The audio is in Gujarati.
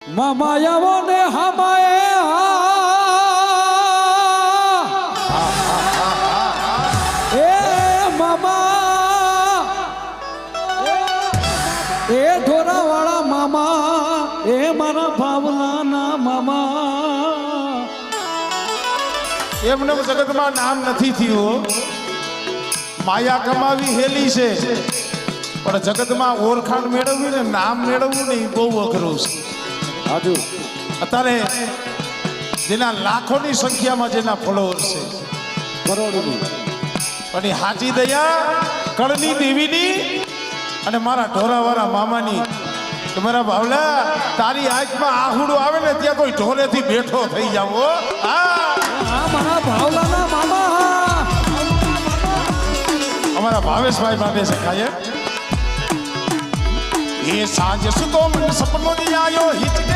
મામાયાવો ને હમાએ એ મામા એ ઢોરાવાળા મામા એ મારા ભાવલાના મામા એમને જગતમાં નામ નથી થયું માયા કમાવી હેલી છે પણ જગતમાં ઓળખાણ મેળવવી ને નામ મેળવવું ને એ બહુ અઘરું છે હાજુ અત્યારે જેના લાખોની સંખ્યામાં જેના ફોલોઅર્સ છે કરોડોની પણ એ હાજી દયા કળની દેવીની અને મારા ઢોરાવાળા મામાની કે મારા ભાવલા તારી આંખમાં આહુડું આવે ને ત્યાં કોઈ ઢોરેથી બેઠો થઈ જાવ હા મારા ભાવલાના મામા અમારા ભાવેશભાઈ માટે શીખાય એ સાંજ સુતો મને સપનો નહીં આવ્યો હિચકે